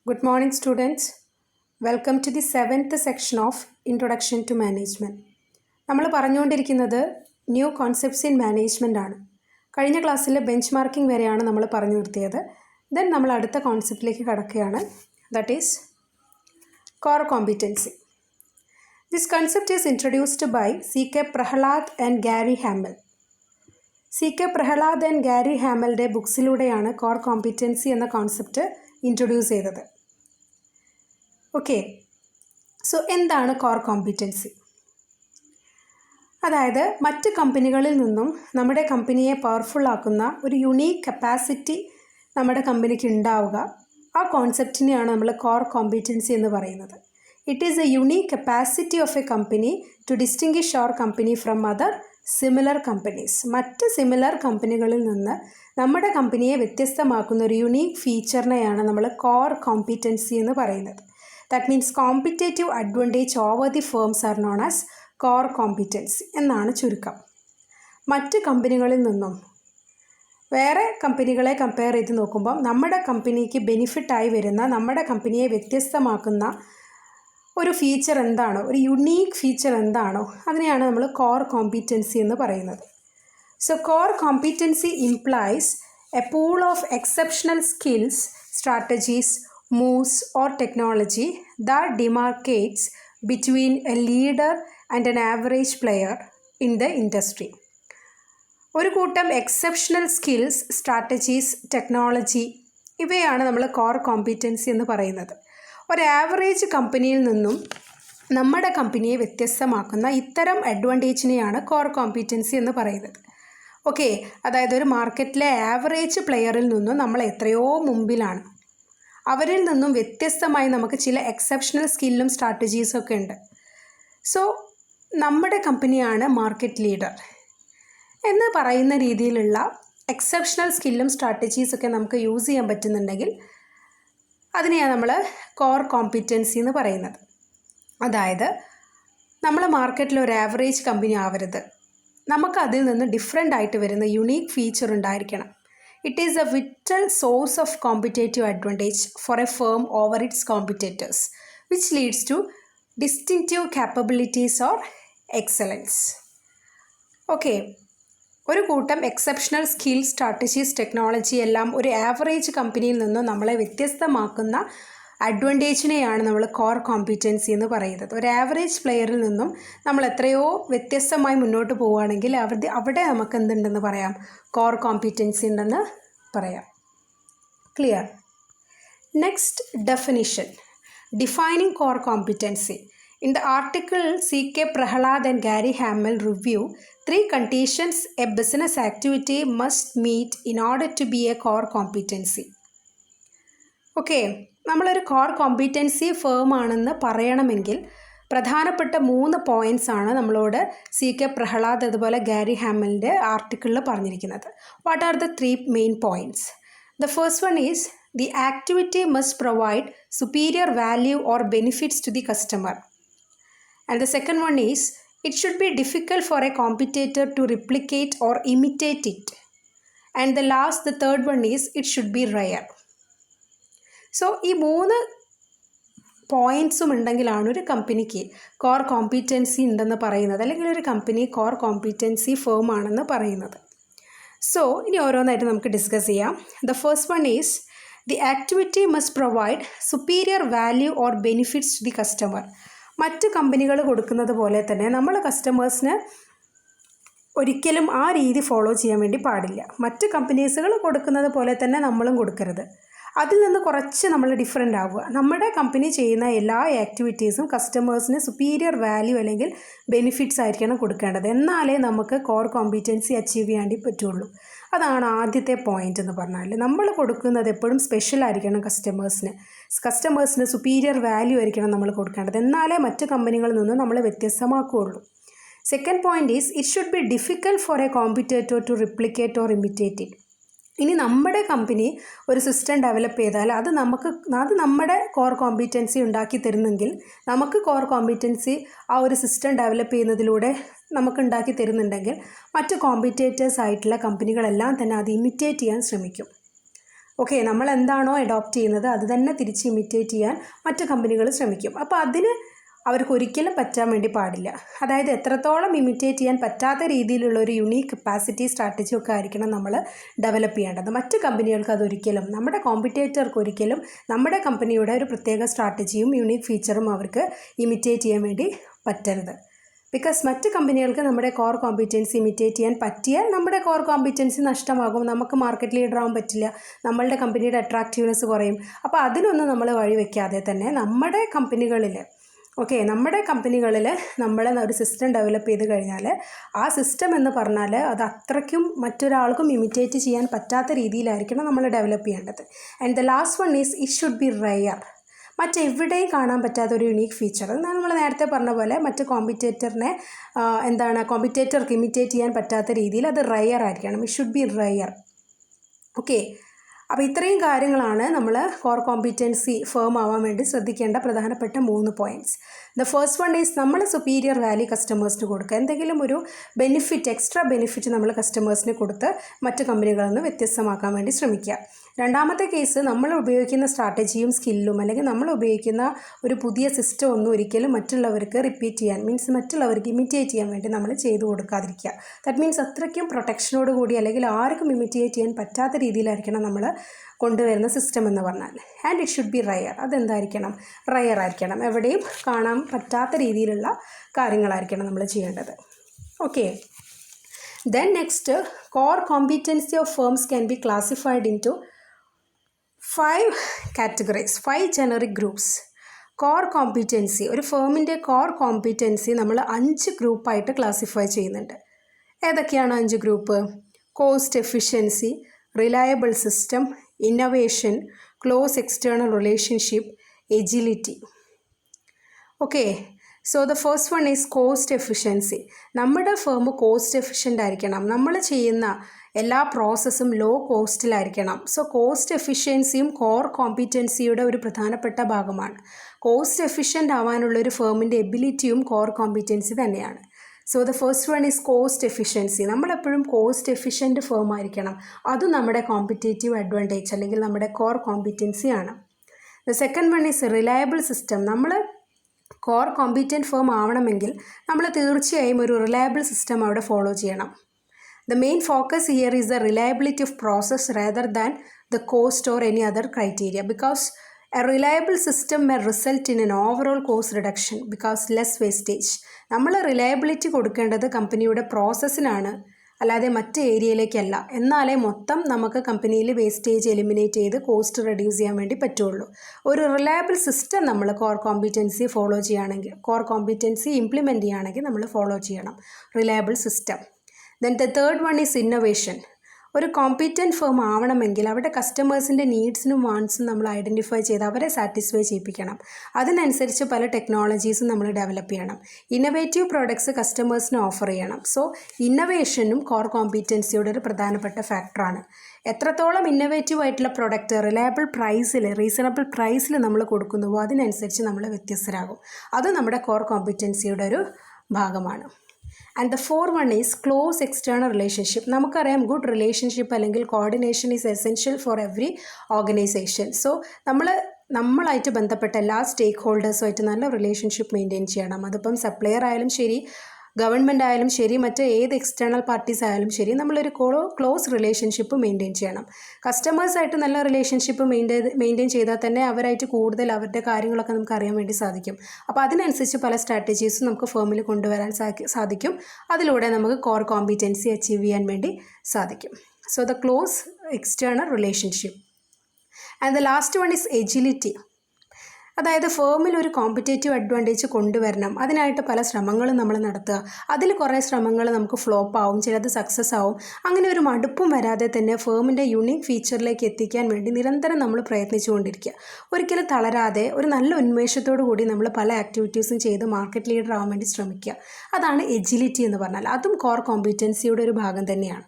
Good morning, students. Welcome to the 7th section of Introduction to Management. നമ്മൾ പറഞ്ഞുകൊണ്ടിരിക്കുന്നത് new concepts in management ആണ്. കഴിഞ്ഞ ക്ലാസ്സിൽ bench marking വരെയാണ് നമ്മൾ പറഞ്ഞു നിർത്തിയത്. ദെൻ നമ്മൾ അടുത്ത കോൺസെപ്റ്റിലേക്ക് കടക്കുകയാണ്. That is core competency. This concept is introduced by C.K. Prahalad and Gary Hamel. C.K. Prahalad and Gary ഹാമലിൻ്റെ ബുക്സിലൂടെയാണ് കോർ കോമ്പിറ്റൻസി എന്ന കോൺസെപ്റ്റ് ഇൻട്രൊഡ്യൂസ് ചെയ്തത്. ഓക്കെ, സോ എന്താണ് കോർ കോമ്പിറ്റൻസി? അതായത് മറ്റ് കമ്പനികളിൽ നിന്നും നമ്മുടെ കമ്പനിയെ പവർഫുൾ ആക്കുന്ന ഒരു യുണീക്ക് കപ്പാസിറ്റി നമ്മുടെ കമ്പനിക്ക് ഉണ്ടാവുക, ആ കോൺസെപ്റ്റിനെയാണ് നമ്മൾ കോർ കോമ്പിറ്റൻസി എന്ന് പറയുന്നത്. It is a unique capacity of a company to distinguish അവർ company from other similar companies. മറ്റ് സിമിലർ കമ്പനികളിൽ നിന്ന് നമ്മുടെ കമ്പനിയെ വ്യത്യസ്തമാക്കുന്ന ഒരു യുണീക്ക് ഫീച്ചറിനെയാണ് നമ്മൾ കോർ കോമ്പിറ്റൻസി എന്ന് പറയുന്നത്. That means competitive advantage over the firms R known as core competency എന്നാണ് ചുരുക്കം. മറ്റ് കമ്പനികളിൽ നിന്നും വേറെ കമ്പനികളെ കമ്പയർ ചെയ്ത് നോക്കുമ്പം നമ്മുടെ കമ്പനിക്ക് ബെനിഫിറ്റായി വരുന്ന, നമ്മുടെ കമ്പനിയെ വ്യത്യസ്തമാക്കുന്ന ഒരു ഫീച്ചർ എന്താണോ, ഒരു യുണീക്ക് ഫീച്ചർ എന്താണോ, അതിനെയാണ് നമ്മൾ കോർ കോമ്പിറ്റൻസി എന്ന് പറയുന്നത്. So core competency implies A pool of exceptional skills, strategies, moves or technology that demarcates between a leader and an average player in the industry. ഒരു കൂട്ടം എക്സെപ്ഷണൽ സ്കിൽസ്, സ്ട്രാറ്റജീസ്, ടെക്നോളജി, ഇവയാണ് നമ്മൾ core competency എന്ന് പറയുന്നത്. ഒരു average കമ്പനിയിൽ നിന്നും നമ്മുടെ കമ്പനിയെ വ്യത്യസ്തമാക്കുന്ന ഇത്തരം അഡ്വാൻറ്റേജിനെയാണ് കോർ കോമ്പിറ്റൻസി എന്ന് പറയുന്നത്. ഓക്കെ, അതായത് ഒരു മാർക്കറ്റിലെ ആവറേജ് പ്ലെയറിൽ നിന്നും നമ്മൾ എത്രയോ മുമ്പിലാണ്. അവരിൽ നിന്നും വ്യത്യസ്തമായി നമുക്ക് ചില എക്സെപ്ഷണൽ സ്കില്ലും സ്ട്രാറ്റജീസും ഒക്കെ ഉണ്ട്. സോ നമ്മുടെ കമ്പനിയാണ് മാർക്കറ്റ് ലീഡർ എന്ന് പറയുന്ന രീതിയിലുള്ള എക്സെപ്ഷണൽ സ്കില്ലും സ്ട്രാറ്റജീസൊക്കെ നമുക്ക് യൂസ് ചെയ്യാൻ പറ്റുന്നുണ്ടെങ്കിൽ അതിനെയാണ് നമ്മൾ കോർ കോമ്പിറ്റൻസി എന്ന് പറയുന്നത്. അതായത് നമ്മൾ മാർക്കറ്റിൽ ഒരു ആവറേജ് കമ്പനി ആവരുത്, നമുക്ക് അതിൽ നിന്ന് ഡിഫറെൻ്റ് ആയിട്ട് വരുന്ന യുണീക്ക് ഫീച്ചർ ഉണ്ടായിരിക്കണം. It is a vital source of competitive advantage for a firm over its competitors, which leads to distinctive capabilities or excellence. Okay, ഒരു കൂട്ടം എക്സെപ്ഷണൽ സ്കിൽ, സ്ട്രാറ്റജീസ്, ടെക്നോളജി എല്ലാം ഒരു ആവറേജ് കമ്പനിയിൽ നിന്നും നമ്മളെ വ്യത്യസ്തമാക്കുന്ന അഡ്വാൻറ്റേജിനെയാണ് നമ്മൾ കോർ കോമ്പിറ്റൻസി എന്ന് പറയുന്നത്. ഒരു ആവറേജ് പ്ലെയറിൽ നിന്നും നമ്മൾ എത്രയോ വ്യത്യസ്തമായി മുന്നോട്ട് പോവുകയാണെങ്കിൽ അവിടെ നമുക്ക് എന്തുണ്ടെന്ന് പറയാം, കോർ കോമ്പിറ്റൻസി ഉണ്ടെന്ന് പറയാം. Clear? Next definition, defining core competency. In the article, C.K. Prahalad and Gary Hamel review 3 conditions a business activity must meet in order to be a core competency. Okay, നമ്മളൊരു core competency firm ആണെന്ന് പറയണമെങ്കിൽ പ്രധാനപ്പെട്ട 3 points ആണ് നമ്മളോട് C.K. Prahlad അതുപോലെ Gary ഹാമലിൻ്റെ ആർട്ടിക്കിളിൽ പറഞ്ഞിരിക്കുന്നത്. What are the 3 main points? The first one is the activity must provide superior value or benefits to the customer. And the second one is, it should be difficult for a competitor to replicate or imitate it. And the third one is, it should be rare. So, ഈ 3 പോയിൻറ്റ്സും ഉണ്ടെങ്കിലാണ് ഒരു കമ്പനിക്ക് core competency ഉണ്ടെന്ന് പറയുന്നത്, അല്ലെങ്കിൽ ഒരു company core competency firm ആണെന്ന് പറയുന്നത്. So ഇനി ഓരോന്നായിട്ട് നമുക്ക് ഡിസ്കസ് ചെയ്യാം. The first one is, the activity must provide superior value or benefits to the customer. മറ്റ് കമ്പനികൾ കൊടുക്കുന്നത് പോലെ തന്നെ നമ്മൾ കസ്റ്റമേഴ്സിന് ഒരിക്കലും ആ രീതി ഫോളോ ചെയ്യാൻ വേണ്ടി പാടില്ല. മറ്റ് കമ്പനീസുകൾ കൊടുക്കുന്നത് പോലെ തന്നെ നമ്മളും കൊടുക്കരുത്. അതിൽ നിന്ന് കുറച്ച് നമ്മൾ ഡിഫറെൻ്റ് ആവുക. നമ്മുടെ കമ്പനി ചെയ്യുന്ന എല്ലാ ആക്ടിവിറ്റീസും കസ്റ്റമേഴ്സിന് സുപ്പീരിയർ വാല്യൂ അല്ലെങ്കിൽ ബെനിഫിറ്റ്സ് ആയിരിക്കണം കൊടുക്കേണ്ടത്. എന്നാലേ നമുക്ക് കോർ കോമ്പിറ്റൻസി അച്ചീവ് ചെയ്യാൻ പറ്റുള്ളൂ. അതാണ് ആദ്യത്തെ പോയിൻ്റ് എന്ന് പറഞ്ഞാൽ. നമ്മൾ കൊടുക്കുന്നത് എപ്പോഴും സ്പെഷ്യൽ ആയിരിക്കണം. കസ്റ്റമേഴ്സിന് സുപ്പീരിയർ വാല്യൂ ആയിരിക്കണം നമ്മൾ കൊടുക്കേണ്ടത്. എന്നാലേ മറ്റ് കമ്പനികളിൽ നിന്നും നമ്മൾ വ്യത്യസ്തമാക്കുകയുള്ളൂ. Second point is, it should be difficult for a competitor to replicate or imitate it. ഇനി നമ്മുടെ കമ്പനി ഒരു സിസ്റ്റം ഡെവലപ്പ് ചെയ്താൽ അത് നമ്മുടെ കോർ കോമ്പിറ്റൻസി ഉണ്ടാക്കി തരുന്നെങ്കിൽ, നമുക്ക് കോർ കോമ്പിറ്റൻസി ആ ഒരു സിസ്റ്റം ഡെവലപ്പ് ചെയ്യുന്നതിലൂടെ നമുക്ക് ഉണ്ടാക്കി തരുന്നുണ്ടെങ്കിൽ മറ്റ് കോമ്പറ്റേറ്റേഴ്സ് ആയിട്ടുള്ള കമ്പനികളെല്ലാം തന്നെ അത് ഇമിറ്റേറ്റ് ചെയ്യാൻ ശ്രമിക്കും. ഓക്കെ, നമ്മൾ എന്താണോ അഡോപ്റ്റ് ചെയ്യുന്നത് അത് തന്നെ തിരിച്ച് ഇമിറ്റേറ്റ് ചെയ്യാൻ മറ്റു കമ്പനികൾ ശ്രമിക്കും. അപ്പോൾ അതിന് അവർക്ക് ഒരിക്കലും പറ്റാൻ വേണ്ടി പാടില്ല. അതായത് എത്രത്തോളം ഇമിറ്റേറ്റ് ചെയ്യാൻ പറ്റാത്ത രീതിയിലുള്ള ഒരു യുണീക്ക് കപ്പാസിറ്റി സ്ട്രാറ്റജി ഒക്കെ ആയിരിക്കണം നമ്മൾ ഡെവലപ്പ് ചെയ്യേണ്ടത്. മറ്റ് കമ്പനികൾക്ക് അതൊരിക്കലും, നമ്മുടെ കോമ്പറ്റേറ്റർക്ക് ഒരിക്കലും നമ്മുടെ കമ്പനിയുടെ ഒരു പ്രത്യേക സ്ട്രാറ്റജിയും യുണീക്ക് ഫീച്ചറും അവർക്ക് ഇമിറ്റേറ്റ് ചെയ്യാൻ വേണ്ടി പറ്റരുത്. ബിക്കോസ് മറ്റ് കമ്പനികൾക്ക് നമ്മുടെ കോർ കോമ്പിറ്റൻസി ഇമിറ്റേറ്റ് ചെയ്യാൻ പറ്റിയാൽ നമ്മുടെ കോർ കോമ്പിറ്റൻസി നഷ്ടമാകും, നമുക്ക് മാർക്കറ്റ് ലീഡർ ആവാൻ പറ്റില്ല, നമ്മളുടെ കമ്പനിയുടെ അട്രാക്റ്റീവ്നെസ് കുറയും. അപ്പോൾ അതിനൊന്നും നമ്മൾ വഴിവെക്കാതെ തന്നെ നമ്മുടെ കമ്പനികളിൽ നമ്മൾ ഒരു സിസ്റ്റം ഡെവലപ്പ് ചെയ്ത് കഴിഞ്ഞാൽ ആ സിസ്റ്റം എന്ന് പറഞ്ഞാൽ അത് അത്രയ്ക്കും മറ്റൊരാൾക്കും ഇമിറ്റേറ്റ് ചെയ്യാൻ പറ്റാത്ത രീതിയിലായിരിക്കണം നമ്മൾ ഡെവലപ്പ് ചെയ്യേണ്ടത്. And the last one is it should be rare. മറ്റെവിടെയും കാണാൻ പറ്റാത്ത ഒരു യുണീക്ക് ഫീച്ചർ. നമ്മൾ നേരത്തെ പറഞ്ഞ പോലെ മറ്റ് കോമ്പറ്റേറ്റർക്ക് ഇമിറ്റേറ്റ് ചെയ്യാൻ പറ്റാത്ത രീതിയിൽ അത് റെയർ ആയിരിക്കണം. It should be rare. Okay, അപ്പോൾ ഇത്രയും കാര്യങ്ങളാണ് നമ്മൾ കോർ കോമ്പിറ്റൻസി ഫേം ആവാൻ വേണ്ടി ശ്രദ്ധിക്കേണ്ട പ്രധാനപ്പെട്ട 3 points. The first one is നമ്മൾ സുപ്പീരിയർ വാല്യൂ കസ്റ്റമേഴ്സിന് കൊടുക്കുക. എന്തെങ്കിലും ഒരു എക്സ്ട്രാ ബെനിഫിറ്റ് നമ്മൾ കസ്റ്റമേഴ്സിന് കൊടുത്ത് മറ്റ് കമ്പനികളിൽ നിന്ന് വ്യത്യസ്തമാക്കാൻ വേണ്ടി ശ്രമിക്കുക. രണ്ടാമത്തെ കേസ്, നമ്മൾ ഉപയോഗിക്കുന്ന സ്ട്രാറ്റജിയും സ്കില്ലും അല്ലെങ്കിൽ നമ്മൾ ഉപയോഗിക്കുന്ന ഒരു പുതിയ സിസ്റ്റം ഒന്നും ഒരിക്കലും മറ്റുള്ളവർക്ക് റിപ്പീറ്റ് ചെയ്യാൻ മറ്റുള്ളവർക്ക് ഇമിറ്റേറ്റ് ചെയ്യാൻ വേണ്ടി നമ്മൾ ചെയ്തു കൊടുക്കാതിരിക്കുക. ദാറ്റ് മീൻസ് അത്രയ്ക്കും പ്രൊട്ടക്ഷനോട് കൂടി അല്ലെങ്കിൽ ആർക്കും ഇമിറ്റേറ്റ് ചെയ്യാൻ പറ്റാത്ത രീതിയിലായിരിക്കണം നമ്മൾ കൊണ്ടുവരുന്ന സിസ്റ്റം എന്ന് പറഞ്ഞാൽ. And it should be rare. അതെന്തായിരിക്കണം? റയർ ആയിരിക്കണം. എവിടെയും കാണാൻ പറ്റാത്ത രീതിയിലുള്ള കാര്യങ്ങളായിരിക്കണം നമ്മൾ ചെയ്യേണ്ടത്. Okay, then next, core competency of firms can be classified into 5 categories, 5 generic groups. Core competency, ഒരു ഫേമിൻ്റെ കോർ കോമ്പിറ്റൻസി നമ്മൾ 5 ഗ്രൂപ്പായിട്ട് ക്ലാസിഫൈ ചെയ്യുന്നുണ്ട്. ഏതൊക്കെയാണ് 5 group? Cost efficiency, reliable system, innovation, close external relationship, agility. Okay, so the first one is cost efficiency. നമ്മുടെ firm cost efficient ആയിരിക്കണം. നമ്മൾ ചെയ്യുന്ന എല്ലാ പ്രോസസ്സും ലോ കോസ്റ്റിലായിരിക്കണം. സോ കോസ്റ്റ് എഫിഷ്യൻസിയും കോർ കോമ്പിറ്റൻസിയുടെ ഒരു പ്രധാനപ്പെട്ട ഭാഗമാണ്. കോസ്റ്റ് എഫിഷ്യൻ്റ് ആവാനുള്ള ഒരു ഫേമിൻ്റെ എബിലിറ്റിയും കോർ കോമ്പിറ്റൻസി തന്നെയാണ്. So the first one is cost efficiency. നമ്മളെപ്പോഴും കോസ്റ്റ് എഫിഷ്യൻറ്റ് ഫേം ആയിരിക്കണം. അതും നമ്മുടെ കോമ്പറ്റേറ്റീവ് അഡ്വാൻറ്റേജ് അല്ലെങ്കിൽ നമ്മുടെ core കോമ്പിറ്റൻസിയാണ്. The second one is reliable system. നമ്മൾ കോർ കോമ്പിറ്റൻറ്റ് ഫേം ആവണമെങ്കിൽ നമ്മൾ തീർച്ചയായും ഒരു റിലയബിൾ സിസ്റ്റം അവിടെ ഫോളോ ചെയ്യണം. The main focus here is the reliability of process rather than the cost or any other criteria, because a reliable system may result in an overall cost reduction because less wastage. നമ്മൾ reliability കൊടുക്കേണ്ടത് കമ്പനിയുടെ പ്രോസസ്സിനാണ്, അല്ലാതെ മറ്റ് ഏരിയയിലേക്കല്ല. എന്നാലേ മൊത്തം നമുക്ക് കമ്പനിയിൽ wastage eliminate ചെയ്ത് കോസ്റ്റ് റെഡ്യൂസ് ചെയ്യാൻ വേണ്ടി പറ്റുള്ളൂ. ഒരു റിലയബിൾ സിസ്റ്റം നമ്മൾ കോർ കോമ്പിറ്റൻസി ഇംപ്ലിമെൻറ്റ് ചെയ്യുകയാണെങ്കിൽ നമ്മൾ ഫോളോ ചെയ്യണം reliable system. Then the third one is innovation. ഒരു കോമ്പീറ്റൻറ്റ് ഫേം ആവണമെങ്കിൽ അവരുടെ കസ്റ്റമേഴ്സിൻ്റെ നീഡ്സിനും വാണ്ട്സും നമ്മൾ ഐഡൻറ്റിഫൈ ചെയ്ത് അവരെ സാറ്റിസ്ഫൈ ചെയ്യിപ്പിക്കണം. അതിനനുസരിച്ച് പല ടെക്നോളജീസും നമ്മൾ ഡെവലപ്പ് ചെയ്യണം. ഇന്നൊവേറ്റീവ് പ്രോഡക്ട്സ് കസ്റ്റമേഴ്സിന് ഓഫർ ചെയ്യണം. സോ ഇന്നൊവേഷനും കോർ കോമ്പീറ്റൻസിയുടെ ഒരു പ്രധാനപ്പെട്ട ഫാക്ടറാണ്. എത്രത്തോളം ഇന്നൊവേറ്റീവ് ആയിട്ടുള്ള പ്രൊഡക്റ്റ് റീസണബിൾ പ്രൈസിൽ നമ്മൾ കൊടുക്കുന്നുവോ അതിനനുസരിച്ച് നമ്മൾ വ്യത്യസ്തരാകും. അത് നമ്മുടെ കോർ കോമ്പീറ്റൻസിയുടെ ഒരു ഭാഗമാണ്. And the fourth one is close external relationship. നമുക്കറിയാം ഗുഡ് റിലേഷൻഷിപ്പ് അല്ലെങ്കിൽ coordination is essential for every organisation. So നമ്മളായിട്ട് ബന്ധപ്പെട്ട എല്ലാ സ്റ്റേക്ക് ഹോൾഡേഴ്സുമായിട്ട് നല്ല റിലേഷൻഷിപ്പ് മെയിൻറ്റെയിൻ ചെയ്യണം. അതിപ്പം സപ്ലയർ ആയാലും ശരി, ഗവൺമെൻറ് ആയാലും ശരി, മറ്റ് ഏത് എക്സ്റ്റേണൽ പാർട്ടീസ് ആയാലും ശരി, നമ്മളൊരു ക്ലോസ് റിലേഷൻഷിപ്പ് മെയിൻറ്റെയിൻ ചെയ്യണം. കസ്റ്റമേഴ്സായിട്ട് നല്ല റിലേഷൻഷിപ്പ് മെയിൻറ്റെയിൻ ചെയ്താൽ തന്നെ അവരായിട്ട് കൂടുതൽ അവരുടെ കാര്യങ്ങളൊക്കെ നമുക്ക് അറിയാൻ വേണ്ടി സാധിക്കും. അപ്പോൾ അതിനനുസരിച്ച് പല സ്ട്രാറ്റജീസും നമുക്ക് ഫേമിൽ കൊണ്ടുവരാൻ സാധിക്കും. അതിലൂടെ നമുക്ക് കോർ കോമ്പിറ്റൻസി അച്ചീവ് ചെയ്യാൻ വേണ്ടി സാധിക്കും. So the close external relationship. And the last one is agility. അതായത് ഫേമിൽ ഒരു കോമ്പറ്റേറ്റീവ് അഡ്വാൻറ്റേജ് കൊണ്ടുവരണം. അതിനായിട്ട് പല ശ്രമങ്ങളും നമ്മൾ നടത്തുക. അതിൽ കുറേ ശ്രമങ്ങൾ നമുക്ക് ഫ്ലോപ്പ് ആവും, ചിലത് സക്സസ് ആവും. അങ്ങനെ ഒരു മടുപ്പും വരാതെ തന്നെ ഫേമിൻ്റെ യുണീക്ക് ഫീച്ചറിലേക്ക് എത്തിക്കാൻ വേണ്ടി നിരന്തരം നമ്മൾ പ്രയത്നിച്ചുകൊണ്ടിരിക്കുക. ഒരിക്കലും തളരാതെ ഒരു നല്ല ഉന്മേഷത്തോടു കൂടി നമ്മൾ പല ആക്ടിവിറ്റീസും ചെയ്ത് മാർക്കറ്റ് ലീഡർ ആവാൻ വേണ്ടി ശ്രമിക്കുക. അതാണ് എജിലിറ്റി എന്ന് പറഞ്ഞാൽ. അതും കോർ കോമ്പറ്റൻസിയുടെ ഒരു ഭാഗം തന്നെയാണ്.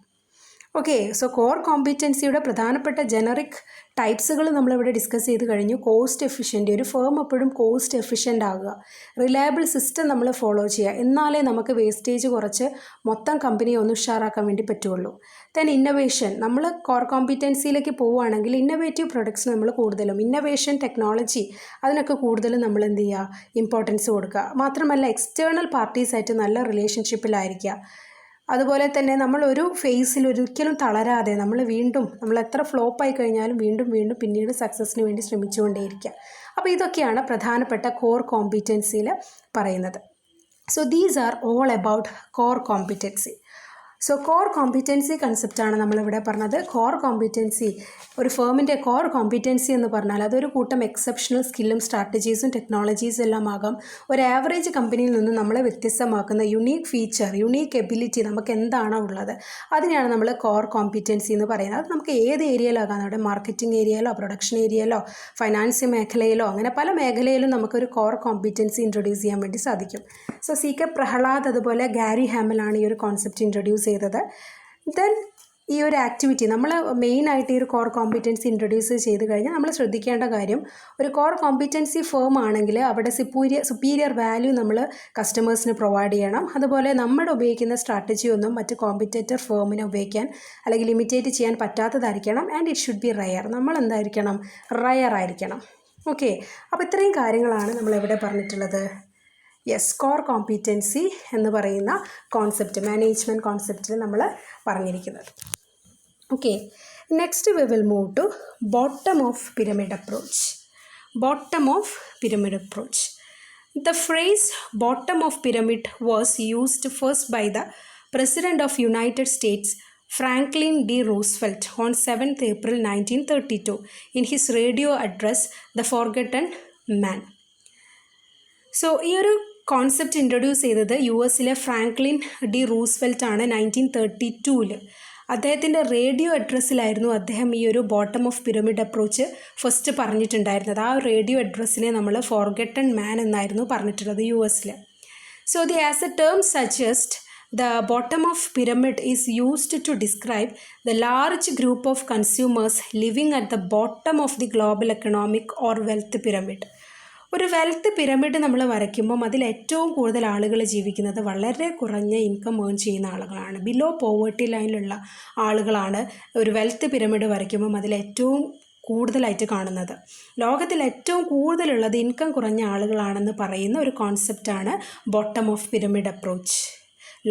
ഓക്കെ, സോ കോർ കോമ്പിറ്റൻസിയുടെ പ്രധാനപ്പെട്ട ജനറിക് ടൈപ്സുകൾ നമ്മളിവിടെ ഡിസ്കസ് ചെയ്ത് കഴിഞ്ഞു. കോസ്റ്റ് എഫിഷ്യൻ്റ്, ഒരു ഫേം എപ്പോഴും കോസ്റ്റ് എഫിഷ്യൻ്റ് ആകുക, റിലയബിൾ സിസ്റ്റം നമ്മൾ ഫോളോ ചെയ്യുക, എന്നാലേ നമുക്ക് വേസ്റ്റേജ് കുറച്ച് മൊത്തം കമ്പനിയെ ഒന്ന് ഉഷാറാക്കാൻ വേണ്ടി പറ്റുള്ളൂ. ദെൻ ഇന്നൊവേഷൻ, നമ്മൾ കോർ കോമ്പിറ്റൻസിയിലേക്ക് പോവുകയാണെങ്കിൽ ഇന്നൊവേറ്റീവ് പ്രൊഡക്ട്സ് നമ്മൾ കൂടുതലും ഇന്നൊവേഷൻ ടെക്നോളജി അതിനൊക്കെ കൂടുതലും നമ്മൾ എന്ത് ചെയ്യുക, ഇമ്പോർട്ടൻസ് കൊടുക്കുക. മാത്രമല്ല എക്സ്റ്റേണൽ പാർട്ടീസായിട്ട് നല്ല റിലേഷൻഷിപ്പിലായിരിക്കുക. അതുപോലെ തന്നെ നമ്മളൊരു ഫേസിൽ ഒരിക്കലും തളരാതെ നമ്മൾ എത്ര ഫ്ലോപ്പായി കഴിഞ്ഞാലും വീണ്ടും പിന്നീട് സക്സസ്സിന് വേണ്ടി ശ്രമിച്ചുകൊണ്ടേയിരിക്കുക. അപ്പോൾ ഇതൊക്കെയാണ് പ്രധാനപ്പെട്ട കോർ കോമ്പിറ്റൻസിയിൽ പറയുന്നത്. So these are all about core competency. So core competency കൺസെപ്റ്റാണ് നമ്മളിവിടെ പറഞ്ഞത്. കോർ കോമ്പിറ്റൻസി, ഒരു ഫേമിൻ്റെ കോർ കോമ്പിറ്റൻസി എന്ന് പറഞ്ഞാൽ അതൊരു കൂട്ടം എക്സെപ്ഷണൽ സ്കില്ലും സ്ട്രാറ്റജീസും ടെക്നോളജീസും എല്ലാം ആകാം. ഒരു ആവറേജ് കമ്പനിയിൽ നിന്നും നമ്മളെ വ്യത്യസ്തമാക്കുന്ന യുണീക്ക് ഫീച്ചർ, യുണീക്ക് എബിലിറ്റി നമുക്ക് എന്താണോ ഉള്ളത് അതിനെയാണ് നമ്മൾ കോർ കോമ്പിറ്റൻസി എന്ന് പറയുന്നത്. അത് നമുക്ക് ഏത് ഏരിയയിലാകാം, നമ്മുടെ മാർക്കറ്റിംഗ് ഏരിയയിലോ പ്രൊഡക്ഷൻ ഏരിയയിലോ ഫൈനാൻസ് മേഖലയിലോ അങ്ങനെ പല മേഖലയിലും നമുക്കൊരു കോർ കോമ്പിറ്റൻസി ഇൻട്രൊഡ്യൂസ് ചെയ്യാൻ വേണ്ടി സാധിക്കും. സോ CK പ്രഹ്ലാദ് അതുപോലെ ഗാരി ഹാമലാണ് ഈ ഒരു കോൺസെപ്റ്റ് ഇൻട്രൊഡ്യൂസ് ചെയ്തത്. ദെൻ ഈ ഒരു ആക്ടിവിറ്റി നമ്മൾ മെയിനായിട്ട് ഈ ഒരു കോർ കോമ്പിറ്റൻസി ഇൻട്രൊഡ്യൂസ് ചെയ്ത് കഴിഞ്ഞാൽ നമ്മൾ ശ്രദ്ധിക്കേണ്ട കാര്യം, ഒരു കോർ കോമ്പിറ്റൻസി ഫേം ആണെങ്കിൽ അവിടെ സുപ്പീരിയർ വാല്യൂ നമ്മൾ കസ്റ്റമേഴ്സിന് പ്രൊവൈഡ് ചെയ്യണം. അതുപോലെ നമ്മൾ ഉപയോഗിക്കുന്ന സ്ട്രാറ്റജി ഒന്നും മറ്റ് കോമ്പറ്റേറ്റർ ഫേമിനെ ഉപയോഗിക്കാൻ അല്ലെങ്കിൽ ഇമിറ്റേറ്റ് ചെയ്യാൻ പറ്റാത്തതായിരിക്കണം. And it should be rare, നമ്മൾ എന്തായിരിക്കണം, റയർ ആയിരിക്കണം. ഓക്കെ, അപ്പോൾ ഇത്രയും കാര്യങ്ങളാണ് നമ്മളെവിടെ പറഞ്ഞിട്ടുള്ളത്. യെസ്, കോർ കോമ്പിറ്റൻസി എന്ന് പറയുന്ന കോൺസെപ്റ്റ്, മാനേജ്മെൻറ്റ് കോൺസെപ്റ്റിൽ നമ്മൾ പറഞ്ഞിരിക്കുന്നത്. Okay, next we will move to bottom of pyramid approach. Bottom of pyramid approach. The phrase bottom of pyramid was used first by the President of United States Franklin D. Roosevelt on 7th April 1932 in his radio address The Forgotten Man. So ഈ ഒരു concept introduce ചെയ്തത് US Franklin D Roosevelt ആണ് 1932. അദ്ദേഹത്തിൻ്റെ radio അഡ്രസ്സിലായിരുന്നു അദ്ദേഹം ഈ ഒരു bottom of pyramid approach first പറഞ്ഞിട്ടുണ്ടായിരുന്നത്. ആ റേഡിയോ അഡ്രസ്സിനെ നമ്മൾ ഫോർഗട്ടൺ മാൻ എന്നായിരുന്നു പറഞ്ഞിട്ടുള്ളത് US. So as A term suggest, the bottom of pyramid is used to describe the large group of consumers living at the bottom of the global economic or wealth pyramid. ഒരു wealth pyramid നമ്മൾ വരയ്ക്കുമ്പം അതിൽ ഏറ്റവും കൂടുതൽ ആളുകൾ ജീവിക്കുന്നത് വളരെ കുറഞ്ഞ income earn ചെയ്യുന്ന ആളുകളാണ്. ബിലോ പോവേർട്ടി ലൈനിലുള്ള ആളുകളാണ് ഒരു വെൽത്ത് പിരമിഡ് വരയ്ക്കുമ്പം അതിൽ ഏറ്റവും കൂടുതലായിട്ട് കാണുന്നത്. ലോകത്തിൽ ഏറ്റവും കൂടുതലുള്ളത് ഇൻകം കുറഞ്ഞ ആളുകളാണെന്ന് പറയുന്ന ഒരു കോൺസെപ്റ്റാണ് ബോട്ടം ഓഫ് പിരമിഡ് അപ്രോച്ച്.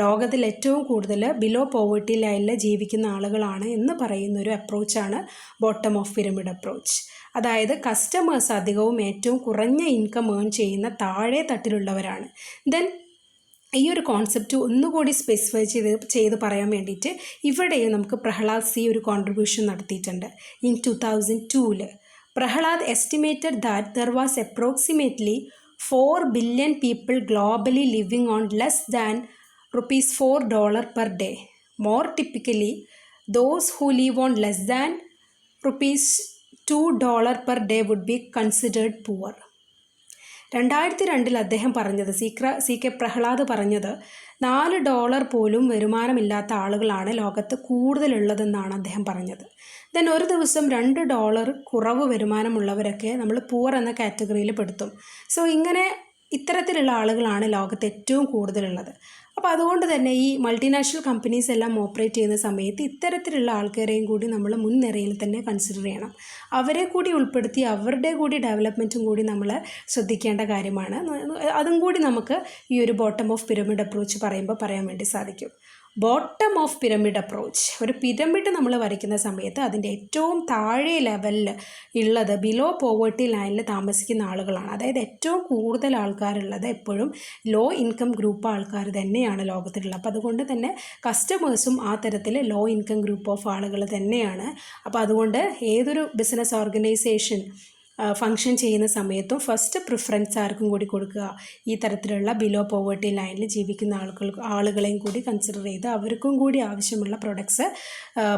ലോകത്തിൽ ഏറ്റവും കൂടുതൽ ബിലോ പോവേർട്ടി ലൈനിൽ ജീവിക്കുന്ന ആളുകളാണ് എന്ന് പറയുന്ന ഒരു അപ്രോച്ചാണ് ബോട്ടം ഓഫ് പിരമിഡ് അപ്രോച്ച്. അതായത് കസ്റ്റമേഴ്സ് അധികവും ഏറ്റവും കുറഞ്ഞ ഇൻകം ഏൺ ചെയ്യുന്ന താഴെ തട്ടിലുള്ളവരാണ്. ദെൻ ഈ ഒരു കോൺസെപ്റ്റ് ഒന്നുകൂടി സ്പെസിഫൈ ചെയ്ത് പറയാൻ വേണ്ടിയിട്ട് ഇവിടെയും നമുക്ക് പ്രഹ്ലാദ് സി ഒരു കോൺട്രിബ്യൂഷൻ നടത്തിയിട്ടുണ്ട്. In 2002 Prahalad estimated that there was approximately 4 billion people globally living on less than $4 per day. More typically, those who live on less than $2 per day would be considered poor. 2002 അദ്ദേഹം പറഞ്ഞത്, CK Prahlad പറഞ്ഞത്, $4 പോലും വരുമാനമില്ലാത്ത ആളുകളാണ് ലോകത്ത് കൂടുതലുള്ളതെന്നാണ് അദ്ദേഹം പറഞ്ഞത്. Then ഒരു ദിവസം $2 കുറവ് വരുമാനമുള്ളവരൊക്കെ നമ്മൾ പൂവർ എന്ന കാറ്റഗറിയിൽ പെടുത്തും. സോ ഇങ്ങനെ ഇത്തരത്തിലുള്ള ആളുകളാണ് ലോകത്ത് ഏറ്റവും കൂടുതലുള്ളത്. അപ്പോൾ അതുകൊണ്ട് തന്നെ ഈ മൾട്ടിനാഷണൽ കമ്പനീസ് എല്ലാം ഓപ്പറേറ്റ് ചെയ്യുന്ന സമയത്ത് ഇത്തരത്തിലുള്ള ആൾക്കാരെയും കൂടി നമ്മൾ മുൻനിരയിൽ തന്നെ കൺസിഡർ ചെയ്യണം. അവരെ കൂടി ഉൾപ്പെടുത്തി അവരുടെ കൂടി ഡെവലപ്മെൻറ്റും കൂടി നമ്മൾ ശ്രദ്ധിക്കേണ്ട കാര്യമാണ്. അതും കൂടി നമുക്ക് ഈ ഒരു ബോട്ടം ഓഫ് പിരമിഡ് അപ്രോച്ച് പറയുമ്പോൾ പറയാൻ വേണ്ടി സാധിക്കും. ബോട്ടം ഓഫ് പിരമിഡ് അപ്രോച്ച്, ഒരു പിരമിഡ് നമ്മൾ വരയ്ക്കുന്ന സമയത്ത് അതിൻ്റെ ഏറ്റവും താഴെ ലെവലിൽ ഉള്ളത് ബിലോ പോവേർട്ടി ലൈനിൽ താമസിക്കുന്ന ആളുകളാണ്. അതായത് ഏറ്റവും കൂടുതൽ ആൾക്കാരുള്ളത് എപ്പോഴും ലോ ഇൻകം ഗ്രൂപ്പ് ആൾക്കാർ തന്നെയാണ് ലോകത്തിലുള്ളത്. അപ്പോൾ അതുകൊണ്ട് തന്നെ കസ്റ്റമേഴ്സും ആ തരത്തിൽ ലോ ഇൻകം ഗ്രൂപ്പ് ഓഫ് ആളുകൾ തന്നെയാണ്. അപ്പോൾ അതുകൊണ്ട് ഏതൊരു ബിസിനസ് ഓർഗനൈസേഷൻ ഫങ്ഷൻ ചെയ്യുന്ന സമയത്തും ഫസ്റ്റ് പ്രിഫറൻസ് ആർക്കും കൂടി കൊടുക്കുക, ഈ തരത്തിലുള്ള ബിലോ പോവേർട്ടി ലൈനിൽ ജീവിക്കുന്ന ആളുകളെയും കൂടി കൺസിഡർ ചെയ്ത് അവർക്കും കൂടി ആവശ്യമുള്ള പ്രൊഡക്ട്സ്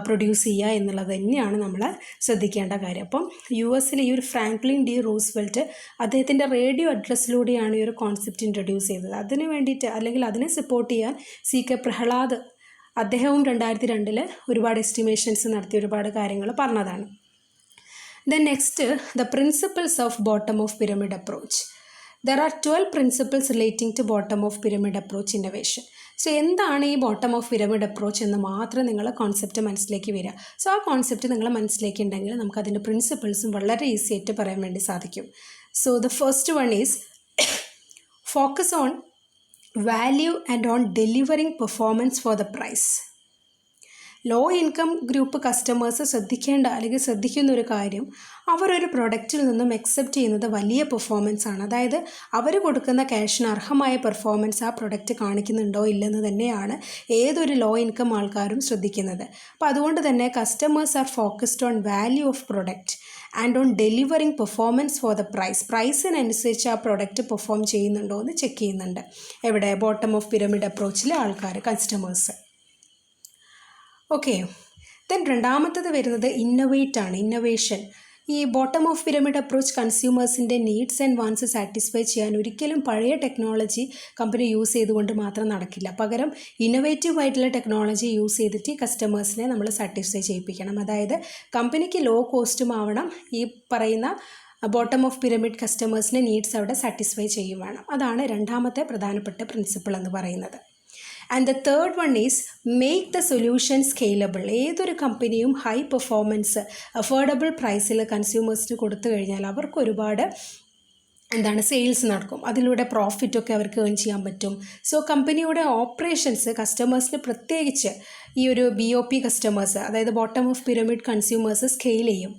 പ്രൊഡ്യൂസ് ചെയ്യുക എന്നുള്ളത് തന്നെയാണ് നമ്മൾ ശ്രദ്ധിക്കേണ്ട കാര്യം. അപ്പം US ഈ ഒരു ഫ്രാങ്ക്ലിൻ ഡി റൂസ്വെൽറ്റ് അദ്ദേഹത്തിൻ്റെ റേഡിയോ അഡ്രസ്സിലൂടെയാണ് ഈ ഒരു കോൺസെപ്റ്റ് ഇൻട്രൊഡ്യൂസ് ചെയ്തത്. അതിന് വേണ്ടിയിട്ട് അല്ലെങ്കിൽ അതിനെ സപ്പോർട്ട് ചെയ്യാൻ CK പ്രഹ്ലാദ് അദ്ദേഹവും 2002 ഒരുപാട് എസ്റ്റിമേഷൻസ് നടത്തി ഒരുപാട് കാര്യങ്ങൾ പറഞ്ഞതാണ്. Then next, the principles of bottom of pyramid approach. There are 12 principles relating to bottom of pyramid approach innovation. So എന്താണ് ഈ ബോട്ടം ഓഫ് പിരമിഡ് അപ്രോച്ച് എന്ന് മാത്രം നിങ്ങൾ കോൺസെപ്റ്റ് മനസ്സിലേക്ക് വരിക. സോ ആ കോൺസെപ്റ്റ് നിങ്ങൾ മനസ്സിലേക്ക് ഉണ്ടെങ്കിൽ നമുക്ക് അതിൻ്റെ പ്രിൻസിപ്പിൾസും വളരെ ഈസി ആയിട്ട് പറയാൻ വേണ്ടി സാധിക്കും. So the first one is focus on value and on delivering performance for the price. Low income group customers ശ്രദ്ധിക്കേണ്ട അല്ലെങ്കിൽ ശ്രദ്ധിക്കുന്ന ഒരു കാര്യം, അവരൊരു പ്രൊഡക്റ്റിൽ നിന്നും എക്സെപ്റ്റ് ചെയ്യുന്നത് വലിയ പെർഫോമൻസ് ആണ്. അതായത് അവർ കൊടുക്കുന്ന ക്യാഷിന് അർഹമായ പെർഫോമൻസ് ആ പ്രൊഡക്റ്റ് കാണിക്കുന്നുണ്ടോ ഇല്ലെന്ന് തന്നെയാണ് ഏതൊരു ലോ ഇൻകം ആൾക്കാരും ശ്രദ്ധിക്കുന്നത്. അപ്പോൾ അതുകൊണ്ട് തന്നെ customers are focused on value of product and on delivering performance for the price. പ്രൈസിനനുസരിച്ച് ആ പ്രൊഡക്റ്റ് പെർഫോം ചെയ്യുന്നുണ്ടോ എന്ന് ചെക്ക് ചെയ്യുന്നുണ്ട്. എവിടെ? ബോട്ടം ഓഫ് പിരമിഡ് അപ്രോച്ചിലെ ആൾക്കാർ, കസ്റ്റമേഴ്സ്. ഓക്കെ. ദെൻ രണ്ടാമത്തത് വരുന്നത് ഇന്നൊവേറ്റ് ആണ്, ഇന്നൊവേഷൻ. ഈ ബോട്ടം ഓഫ് പിരമിഡ് അപ്രോച്ച് കൺസ്യൂമേഴ്സിൻ്റെ നീഡ്സ് ആൻഡ് വാൻസ് സാറ്റിസ്ഫൈ ചെയ്യാൻ ഒരിക്കലും പഴയ ടെക്നോളജി കമ്പനി യൂസ് ചെയ്തുകൊണ്ട് മാത്രം നടക്കില്ല. പകരം ഇന്നൊവേറ്റീവ് ആയിട്ടുള്ള ടെക്നോളജി യൂസ് ചെയ്തിട്ട് കസ്റ്റമേഴ്സിനെ നമ്മൾ സാറ്റിസ്ഫൈ ചെയ്യിപ്പിക്കണം. അതായത് കമ്പനിക്ക് ലോ കോസ്റ്റും ആവണം, ഈ പറയുന്ന ബോട്ടം ഓഫ് പിരമിഡ് കസ്റ്റമേഴ്സിൻ്റെ നീഡ്സ് അവിടെ സാറ്റിസ്ഫൈ ചെയ്യും വേണം. അതാണ് രണ്ടാമത്തെ പ്രധാനപ്പെട്ട പ്രിൻസിപ്പിൾ എന്ന് പറയുന്നത്. And the third one is make the solution scalable. ഏതൊരു കമ്പനിയും ഹൈ പെർഫോമൻസ് അഫോർഡബിൾ പ്രൈസിൽ കൺസ്യൂമേഴ്സിന് കൊടുത്തു കഴിഞ്ഞാൽ അവർക്ക് ഒരുപാട് സെയിൽസ് നടക്കും, അതിലൂടെ പ്രോഫിറ്റൊക്കെ അവർക്ക് ഏൺ ചെയ്യാൻ പറ്റും. സോ കമ്പനിയുടെ ഓപ്പറേഷൻസ് കസ്റ്റമേഴ്സിന്, പ്രത്യേകിച്ച് ഈ ഒരു BOP കസ്റ്റമേഴ്സ്, അതായത് bottom of pyramid consumers scale ചെയ്യും.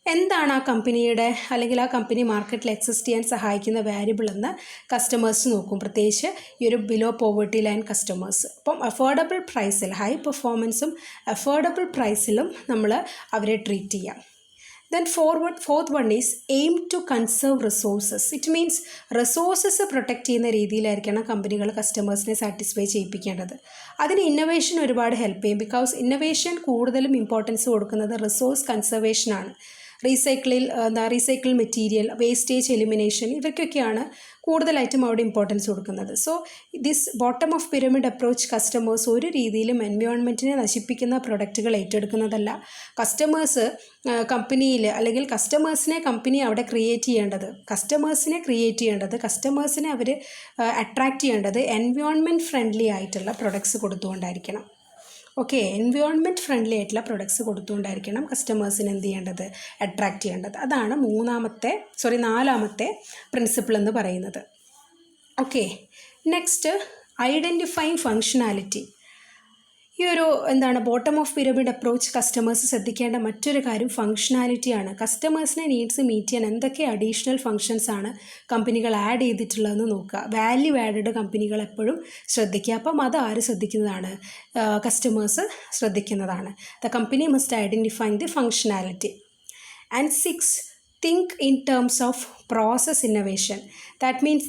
എന്താണ് ആ കമ്പനിയുടെ അല്ലെങ്കിൽ ആ കമ്പനി മാർക്കറ്റിൽ എക്സിസ്റ്റ് ചെയ്യാൻ സഹായിക്കുന്ന വാരിയബിൾ എന്ന് കസ്റ്റമേഴ്സ് നോക്കും, പ്രത്യേകിച്ച് ഈ ഒരു ബിലോ പോവേർട്ടി ലൈൻ കസ്റ്റമേഴ്സ്. അപ്പം അഫോർഡബിൾ പ്രൈസിൽ, ഹൈ പെർഫോമൻസും അഫോർഡബിൾ പ്രൈസിലും നമ്മൾ അവരെ ട്രീറ്റ് ചെയ്യാം. Then fourth one is aim to conserve resources. It means resources protect ചെയ്യുന്ന രീതിയിലായിരിക്കണം കമ്പനികൾ കസ്റ്റമേഴ്സിനെ സാറ്റിസ്ഫൈ ചെയ്യിപ്പിക്കേണ്ടത്. അതിന് ഇന്നൊവേഷൻ ഒരുപാട് ഹെൽപ്പ് ചെയ്യും. ബിക്കോസ് ഇന്നൊവേഷൻ കൂടുതലും ഇമ്പോർട്ടൻസ് കൊടുക്കുന്നത് റിസോഴ്സ് കൺസർവേഷനാണ്. റീസൈക്കിൾ മെറ്റീരിയൽ, വേസ്റ്റേജ് എലിമിനേഷൻ, ഇവയ്ക്കൊക്കെയാണ് കൂടുതലായിട്ടും അവിടെ ഇമ്പോർട്ടൻസ് കൊടുക്കുന്നത്. So this bottom of pyramid approach customers ഒരു രീതിയിലും എൻവയോൺമെൻറ്റിനെ നശിപ്പിക്കുന്ന പ്രൊഡക്റ്റുകൾ ഏറ്റെടുക്കുന്നതല്ല. കസ്റ്റമേഴ്സ് കമ്പനിയിൽ, അല്ലെങ്കിൽ കസ്റ്റമേഴ്സിനെ കമ്പനി അവിടെ ക്രിയേറ്റ് ചെയ്യേണ്ടത്, കസ്റ്റമേഴ്സിനെ അവർ അട്രാക്റ്റ് ചെയ്യേണ്ടത് എൻവയോൺമെൻറ്റ് ഫ്രണ്ട്ലി ആയിട്ടുള്ള പ്രൊഡക്ട്സ് കൊടുത്തുകൊണ്ടായിരിക്കണം. ഓക്കെ, എൻവയോൺമെൻറ്റ് ഫ്രണ്ട്ലി ആയിട്ടുള്ള പ്രൊഡക്ട്സ് കൊടുത്തുകൊണ്ടായിരിക്കണം കസ്റ്റമേഴ്സിന് എന്ത് ചെയ്യേണ്ടത്, അട്രാക്റ്റ് ചെയ്യേണ്ടത്. അതാണ് നാലാമത്തെ പ്രിൻസിപ്പിൾ എന്ന് പറയുന്നത്. Okay, next identifying functionality. ഈ ഒരു bottom of pyramid approach customers ശ്രദ്ധിക്കേണ്ട മറ്റൊരു കാര്യം ഫങ്ഷനാലിറ്റിയാണ്. കസ്റ്റമേഴ്സിനെ നീഡ്സ് മീറ്റ് ചെയ്യാൻ എന്തൊക്കെ അഡീഷണൽ ഫങ്ഷൻസ് ആണ് കമ്പനികൾ ആഡ് ചെയ്തിട്ടുള്ളതെന്ന് നോക്കുക. വാല്യൂ ആഡഡ് കമ്പനികൾ എപ്പോഴും ശ്രദ്ധിക്കുക. അപ്പം അത് ആര് ശ്രദ്ധിക്കുന്നതാണ്? കസ്റ്റമേഴ്സ് ശ്രദ്ധിക്കുന്നതാണ്. The company must identify the functionality. And 6, think in terms of process innovation. That means